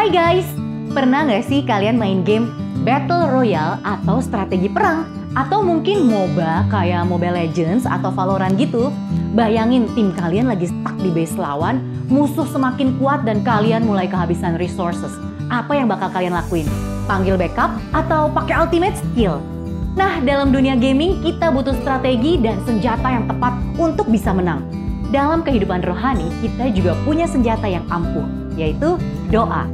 Hai guys, pernah nggak sih kalian main game Battle Royale atau strategi perang? Atau mungkin MOBA kayak Mobile Legends atau Valorant gitu? Bayangin tim kalian lagi stuck di base lawan, musuh semakin kuat dan kalian mulai kehabisan resources. Apa yang bakal kalian lakuin? Panggil backup atau pakai ultimate skill? Nah, dalam dunia gaming kita butuh strategi dan senjata yang tepat untuk bisa menang. Dalam kehidupan rohani, kita juga punya senjata yang ampuh, yaitu doa.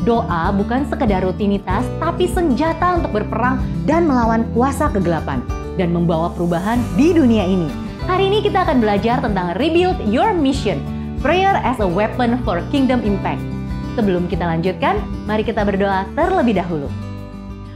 Doa bukan sekedar rutinitas, tapi senjata untuk berperang dan melawan kuasa kegelapan dan membawa perubahan di dunia ini. Hari ini kita akan belajar tentang Rebuild Your Mission, Prayer as a Weapon for Kingdom Impact. Sebelum kita lanjutkan, mari kita berdoa terlebih dahulu.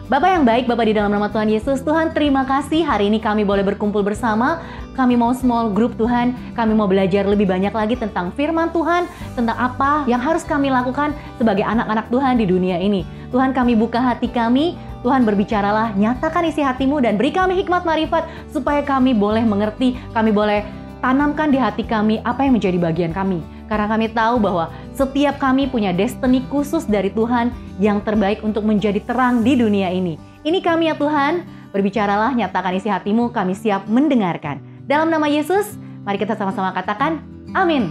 Bapak yang baik, Bapak di dalam nama Tuhan Yesus, Tuhan terima kasih hari ini kami boleh berkumpul bersama. Kami mau small group Tuhan, kami mau belajar lebih banyak lagi tentang firman Tuhan, tentang apa yang harus kami lakukan sebagai anak-anak Tuhan di dunia ini. Tuhan kami buka hati kami, Tuhan berbicaralah, nyatakan isi hatimu dan beri kami hikmat marifat supaya kami boleh mengerti, kami boleh tanamkan di hati kami apa yang menjadi bagian kami. Karena kami tahu bahwa setiap kami punya destiny khusus dari Tuhan yang terbaik untuk menjadi terang di dunia ini. Ini kami ya Tuhan, berbicaralah, nyatakan isi hatimu, kami siap mendengarkan. Dalam nama Yesus, mari kita sama-sama katakan, amin.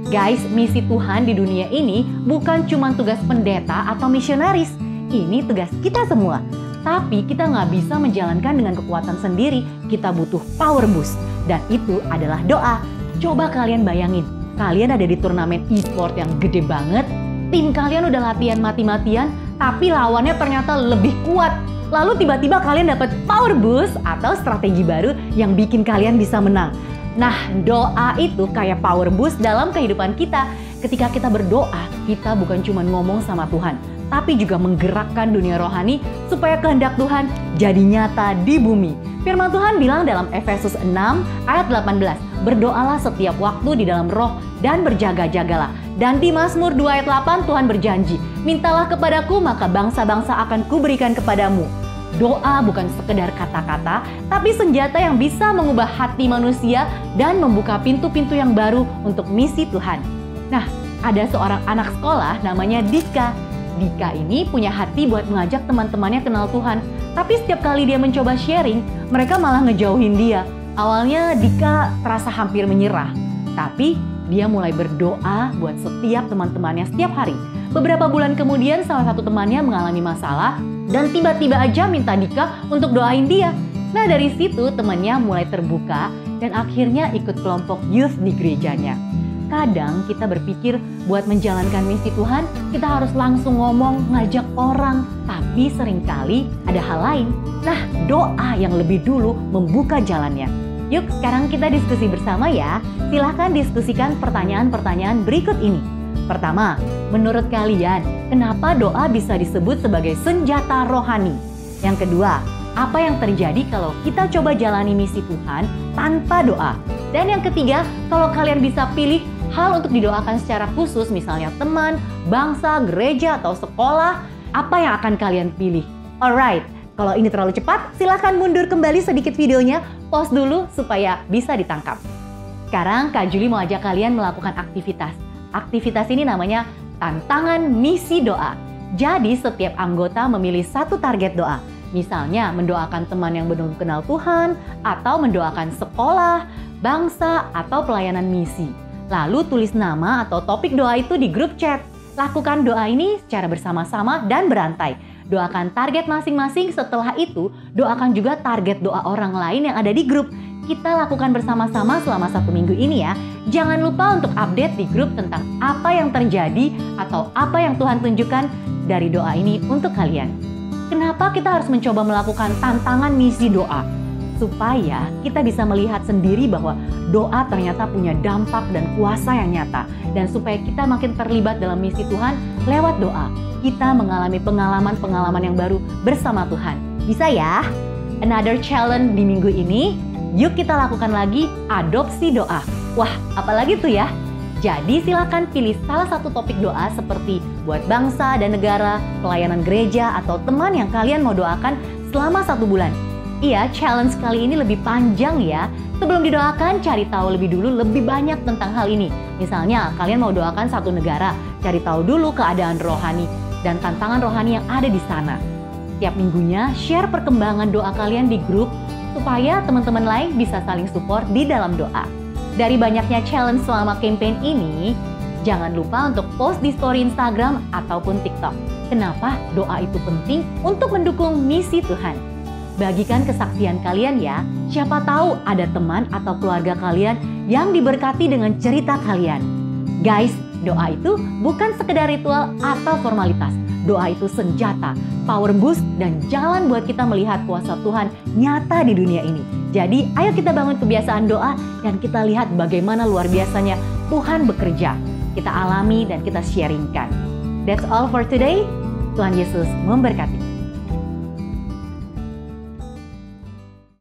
Guys, misi Tuhan di dunia ini bukan cuma tugas pendeta atau misionaris. Ini tugas kita semua. Tapi kita nggak bisa menjalankan dengan kekuatan sendiri. Kita butuh power boost. Dan itu adalah doa. Coba kalian bayangin. Kalian ada di turnamen e-sport yang gede banget. Tim kalian udah latihan mati-matian. Tapi lawannya ternyata lebih kuat. Lalu tiba-tiba kalian dapat power boost atau strategi baru yang bikin kalian bisa menang. Nah, doa itu kayak power boost dalam kehidupan kita. Ketika kita berdoa, kita bukan cuma ngomong sama Tuhan, tapi juga menggerakkan dunia rohani supaya kehendak Tuhan jadi nyata di bumi. Firman Tuhan bilang dalam Efesus 6 ayat 18, berdoalah setiap waktu di dalam roh dan berjaga-jagalah. Dan di Mazmur 2 ayat 8 Tuhan berjanji, mintalah kepadaku maka bangsa-bangsa akan kuberikan kepadamu. Doa bukan sekedar kata-kata, tapi senjata yang bisa mengubah hati manusia dan membuka pintu-pintu yang baru untuk misi Tuhan. Nah, ada seorang anak sekolah namanya Dika. Dika ini punya hati buat mengajak teman-temannya kenal Tuhan. Tapi setiap kali dia mencoba sharing, mereka malah ngejauhin dia. Awalnya Dika terasa hampir menyerah. Tapi dia mulai berdoa buat setiap teman-temannya setiap hari. Beberapa bulan kemudian salah satu temannya mengalami masalah dan tiba-tiba aja minta Dika untuk doain dia. Nah dari situ temannya mulai terbuka dan akhirnya ikut kelompok youth di gerejanya. Kadang kita berpikir buat menjalankan misi Tuhan, kita harus langsung ngomong, ngajak orang. Tapi seringkali ada hal lain. Nah, doa yang lebih dulu membuka jalannya. Yuk, sekarang kita diskusi bersama ya. Silahkan diskusikan pertanyaan-pertanyaan berikut ini. Pertama, menurut kalian, kenapa doa bisa disebut sebagai senjata rohani? Yang kedua, apa yang terjadi kalau kita coba jalani misi Tuhan tanpa doa? Dan yang ketiga, kalau kalian bisa pilih hal untuk didoakan secara khusus, misalnya teman, bangsa, gereja, atau sekolah, apa yang akan kalian pilih? Alright, kalau ini terlalu cepat, silahkan mundur kembali sedikit videonya, pause dulu supaya bisa ditangkap. Sekarang Kak Julie mau ajak kalian melakukan aktivitas. Aktivitas ini namanya tantangan misi doa. Jadi setiap anggota memilih satu target doa. Misalnya mendoakan teman yang belum kenal Tuhan, atau mendoakan sekolah, bangsa, atau pelayanan misi. Lalu tulis nama atau topik doa itu di grup chat. Lakukan doa ini secara bersama-sama dan berantai. Doakan target masing-masing, setelah itu doakan juga target doa orang lain yang ada di grup. Kita lakukan bersama-sama selama 1 minggu ini ya. Jangan lupa untuk update di grup tentang apa yang terjadi atau apa yang Tuhan tunjukkan dari doa ini untuk kalian. Kenapa kita harus mencoba melakukan tantangan misi doa? Supaya kita bisa melihat sendiri bahwa doa ternyata punya dampak dan kuasa yang nyata. Dan supaya kita makin terlibat dalam misi Tuhan lewat doa. Kita mengalami pengalaman-pengalaman yang baru bersama Tuhan. Bisa ya? Another challenge di minggu ini, yuk kita lakukan lagi adopsi doa. Wah, apalagi tuh ya? Jadi silakan pilih salah satu topik doa seperti buat bangsa dan negara, pelayanan gereja, atau teman yang kalian mau doakan selama 1 bulan. Iya, challenge kali ini lebih panjang ya. Sebelum didoakan, cari tahu lebih dulu lebih banyak tentang hal ini. Misalnya, kalian mau doakan satu negara, cari tahu dulu keadaan rohani dan tantangan rohani yang ada di sana. Tiap minggunya, share perkembangan doa kalian di grup supaya teman-teman lain bisa saling support di dalam doa. Dari banyaknya challenge selama campaign ini, jangan lupa untuk post di story Instagram ataupun TikTok. Kenapa doa itu penting untuk mendukung misi Tuhan? Bagikan kesaksian kalian ya, siapa tahu ada teman atau keluarga kalian yang diberkati dengan cerita kalian. Guys, doa itu bukan sekedar ritual atau formalitas. Doa itu senjata, power boost, dan jalan buat kita melihat kuasa Tuhan nyata di dunia ini. Jadi ayo kita bangun kebiasaan doa dan kita lihat bagaimana luar biasanya Tuhan bekerja. Kita alami dan kita sharingkan. That's all for today. Tuhan Yesus memberkati.